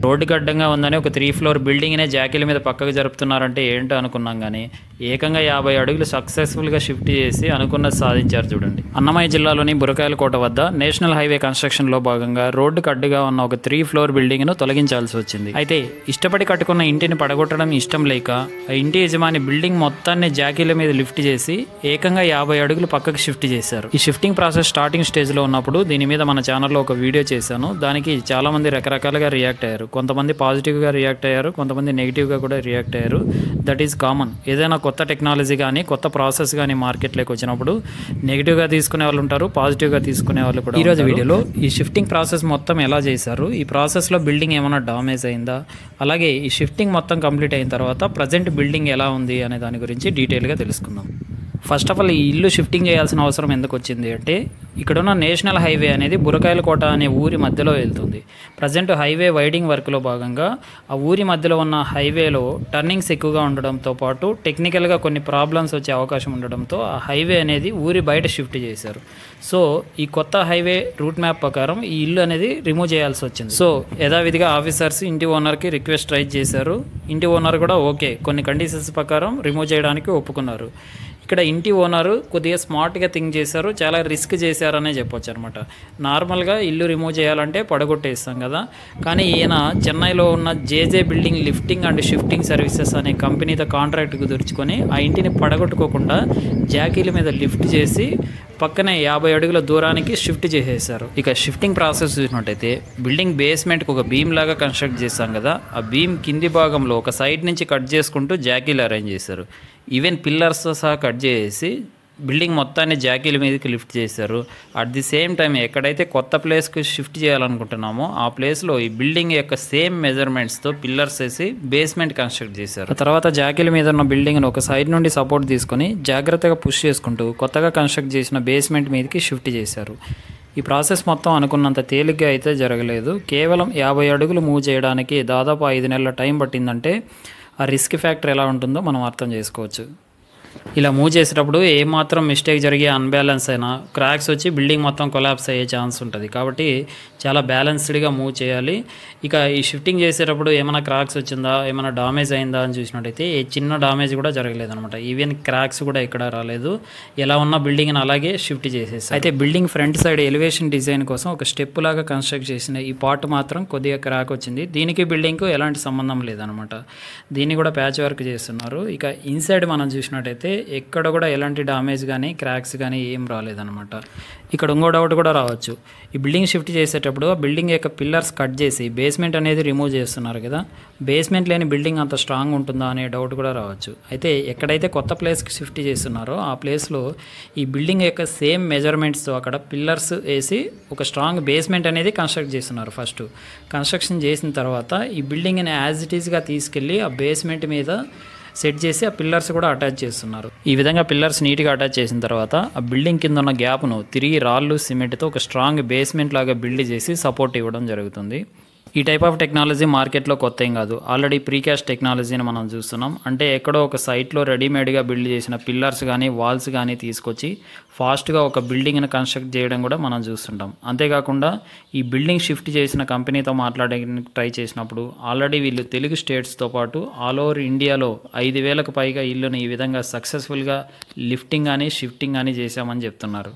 రోడ్డుకి అడ్డంగా ఉందని ఒక 3 ఫ్లోర్ బిల్డింగ్నే జాకీల మీద పక్కకు జరుపుతున్నారంటే ఏంటో అనుకున్నాం కానీ ఏకంగా 50 అడుగులు సక్సెస్ఫుల్గా షిఫ్ట్ చేసి అనుకున్నది సాధించారు చూడండి. అన్నమయ్య జిల్లాలోని బురకాయలకోట వద్ద నేషనల్ హైవే కన్స్ట్రక్షన్లో భాగంగా రోడ్డుకు అడ్డుగా ఉన్న ఒక 3 ఫ్లోర్ బిల్డింగ్ను తొలగించాల్సి వచ్చింది. అయితే ఇష్టపడి కట్టుకున్న ఇంటిని పడగొట్టడం ఇష్టం లేక ఆ ఇంటి యజమాని బిల్డింగ్ మొత్తాన్ని జాకీల మీద లిఫ్ట్ చేసి ఏకంగా 50 అడుగులు పక్కకు షిఫ్ట్ చేశారు. ఈ షిఫ్టింగ్ ప్రాసెస్ స్టార్టింగ్ స్టేజ్లో ఉన్నప్పుడు దీని మీద మన ఛానల్లో ఒక వీడియో చేశాను. దానికి చాలామంది రకరకాలుగా రియాక్ట్ అయ్యారు. కొంతమంది పాజిటివ్గా రియాక్ట్ అయ్యారు, కొంతమంది నెగిటివ్గా కూడా రియాక్ట్ అయ్యారు. That is common. ఏదైనా కొత్త టెక్నాలజీ కానీ కొత్త ప్రాసెస్ కానీ మార్కెట్లోకి వచ్చినప్పుడు నెగిటివ్గా తీసుకునే వాళ్ళు ఉంటారు, పాజిటివ్గా తీసుకునే వాళ్ళు కూడా. ఈరోజు వీడియోలో ఈ షిఫ్టింగ్ ప్రాసెస్ మొత్తం ఎలా చేశారు, ఈ ప్రాసెస్లో బిల్డింగ్ ఏమైనా డామేజ్ అయిందా, అలాగే ఈ షిఫ్టింగ్ మొత్తం కంప్లీట్ అయిన తర్వాత ప్రజెంట్ బిల్డింగ్ ఎలా ఉంది అనే దాని గురించి డీటెయిల్గా తెలుసుకుందాం. ఫస్ట్ ఆఫ్ ఆల్ ఈ ఇల్లు షిఫ్టింగ్ చేయాల్సిన అవసరం ఎందుకు వచ్చింది అంటే ఇక్కడున్న నేషనల్ హైవే అనేది బురకాయలకోట అనే ఊరి మధ్యలో వెళ్తుంది. ప్రజెంట్ హైవే వైడింగ్ వర్క్లో భాగంగా ఆ ఊరి మధ్యలో ఉన్న హైవేలో టర్నింగ్స్ ఎక్కువగా ఉండడంతో పాటు టెక్నికల్గా కొన్ని ప్రాబ్లమ్స్ వచ్చే అవకాశం ఉండడంతో ఆ హైవే అనేది ఊరి బయట షిఫ్ట్ చేశారు. సో ఈ కొత్త హైవే రూట్ మ్యాప్ ప్రకారం ఈ ఇల్లు అనేది రిమూవ్ చేయాల్సి వచ్చింది. సో యథావిధిగా ఆఫీసర్స్ ఇంటి ఓనర్కి రిక్వెస్ట్ రైజ్ చేశారు. ఇంటి ఓనర్ కూడా ఓకే, కొన్ని కండిషన్స్ ప్రకారం రిమూవ్ చేయడానికి ఒప్పుకున్నారు. ఇక్కడ ఇంటి ఓనరు కొద్దిగా స్మార్ట్గా థింక్ చేశారు, చాలా రిస్క్ చేశారనే చెప్పొచ్చు అనమాట. నార్మల్గా ఇల్లు రిమూవ్ చేయాలంటే పడగొట్టేస్తాం కదా, కానీ ఈయన చెన్నైలో ఉన్న JJ building lifting and shifting services అనే కంపెనీతో కాంట్రాక్ట్ కుదుర్చుకొని ఆ ఇంటిని పడగొట్టుకోకుండా జాకీల మీద లిఫ్ట్ చేసి పక్కనే 50 అడుగుల దూరానికి షిఫ్ట్ చేసేసారు. ఇక షిఫ్టింగ్ ప్రాసెస్ చూసినట్టయితే బిల్డింగ్ బేస్మెంట్కి ఒక బీమ్ లాగా కన్స్ట్రక్ట్ చేస్తాం కదా, ఆ బీమ్ కింది భాగంలో ఒక సైడ్ నుంచి కట్ చేసుకుంటూ జాకీలు అరేంజ్ చేశారు. ఈవెన్ పిల్లర్స్తో సహా కట్ చేసి బిల్డింగ్ మొత్తాన్ని జాకీల మీదకి లిఫ్ట్ చేశారు. అట్ ది సేమ్ టైం ఎక్కడైతే కొత్త ప్లేస్కి షిఫ్ట్ చేయాలనుకుంటున్నామో ఆ ప్లేస్లో ఈ బిల్డింగ్ యొక్క సేమ్ మెజర్మెంట్స్తో పిల్లర్స్ వేసి బేస్మెంట్ కన్స్ట్రక్ట్ చేశారు. తర్వాత జాకీల మీద ఉన్న బిల్డింగ్ను ఒక సైడ్ నుండి సపోర్ట్ తీసుకొని జాగ్రత్తగా పుష్ చేసుకుంటూ కొత్తగా కన్స్ట్రక్ట్ చేసిన బేస్మెంట్ మీదకి షిఫ్ట్ చేశారు. ఈ ప్రాసెస్ మొత్తం అనుకున్నంత తేలిగ్గా అయితే జరగలేదు. కేవలం 50 అడుగులు మూవ్ చేయడానికి దాదాపు 5 నెలల టైం పట్టిందంటే ఆ రిస్క్ ఫ్యాక్టర్ ఎలా ఉంటుందో మనం అర్థం చేసుకోవచ్చు. ఇలా మూవ్ చేసేటప్పుడు ఏమాత్రం మిస్టేక్ జరిగి అన్బ్యాలెన్స్ అయినా క్రాక్స్ వచ్చి బిల్డింగ్ మొత్తం కొలాప్స్ అయ్యే ఛాన్స్ ఉంటుంది. కాబట్టి చాలా బ్యాలెన్స్డ్గా మూవ్ చేయాలి. ఇక ఈ షిఫ్టింగ్ చేసేటప్పుడు ఏమైనా క్రాక్స్ వచ్చిందా, ఏమైనా డామేజ్ అయిందా అని చూసినట్టయితే ఏ చిన్న డామేజ్ కూడా జరగలేదు అనమాట. ఈవెన్ క్రాక్స్ కూడా ఎక్కడ రాలేదు. ఎలా ఉన్న బిల్డింగ్ని అలాగే షిఫ్ట్ చేసేసి అయితే building front side elevation design కోసం ఒక స్టెప్ లాగా కన్స్ట్రక్ట్ చేసిన ఈ పార్ట్ మాత్రం కొద్దిగా క్రాక్ వచ్చింది. దీనికి బిల్డింగ్కు ఎలాంటి సంబంధం లేదనమాట. దీన్ని కూడా ప్యాచ్ వర్క్ చేస్తున్నారు. ఇక ఇన్సైడ్ మనం చూసినట్టయితే ఎక్కడ కూడా ఎలాంటి డామేజ్ కానీ క్రాక్స్ కానీ ఏం రాలేదన్నమాట. ఇక్కడ ఇంకో డౌట్ కూడా రావచ్చు, ఈ బిల్డింగ్ షిఫ్ట్ చేసేటప్పుడు ఆ బిల్డింగ్ యొక్క పిల్లర్స్ కట్ చేసి బేస్మెంట్ అనేది రిమూవ్ చేస్తున్నారు కదా, బేస్మెంట్ లేని బిల్డింగ్ అంత స్ట్రాంగ్ ఉంటుందా అనే డౌట్ కూడా రావచ్చు. అయితే ఎక్కడైతే కొత్త ప్లేస్కి షిఫ్ట్ చేస్తున్నారో ఆ ప్లేస్లో ఈ బిల్డింగ్ యొక్క సేమ్ మెజర్మెంట్స్తో అక్కడ పిల్లర్స్ వేసి ఒక స్ట్రాంగ్ బేస్మెంట్ అనేది కన్స్ట్రక్ట్ చేస్తున్నారు. ఫస్ట్ కన్స్ట్రక్షన్ చేసిన తర్వాత ఈ బిల్డింగ్ని యాజ్ ఇట్ ఈస్గా తీసుకెళ్ళి ఆ బేస్మెంట్ మీద సెట్ చేసి ఆ పిల్లర్స్ కూడా అటాచ్ చేస్తున్నారు. ఈ విధంగా పిల్లర్స్ నీట్గా అటాచ్ చేసిన తర్వాత ఆ బిల్డింగ్ కింద ఉన్న గ్యాప్ను తిరిగి రాళ్ళు సిమెంట్తో ఒక స్ట్రాంగ్ బేస్మెంట్ లాగా బిల్డ్ చేసి సపోర్ట్ ఇవ్వడం జరుగుతుంది. ఈ టైప్ ఆఫ్ టెక్నాలజీ మార్కెట్లో కొత్త ఏం కాదు, ఆల్రెడీ ప్రీకాస్ట్ టెక్నాలజీని మనం చూస్తున్నాం. అంటే ఎక్కడో ఒక సైట్లో రెడీమేడ్గా బిల్డ్ చేసిన పిల్లర్స్ కానీ వాల్స్ కానీ తీసుకొచ్చి ఫాస్ట్గా ఒక బిల్డింగ్ని కన్స్ట్రక్ట్ చేయడం కూడా మనం చూస్తుంటాం. అంతేకాకుండా ఈ బిల్డింగ్ షిఫ్ట్ చేసిన కంపెనీతో మాట్లాడడానికి ట్రై చేసినప్పుడు ఆల్రెడీ వీళ్ళు తెలుగు స్టేట్స్తో పాటు ఆల్ ఓవర్ ఇండియాలో 5,000కు పైగా ఇల్లుని ఈ విధంగా సక్సెస్ఫుల్గా లిఫ్టింగ్ కానీ షిఫ్టింగ్ కానీ చేశామని చెప్తున్నారు.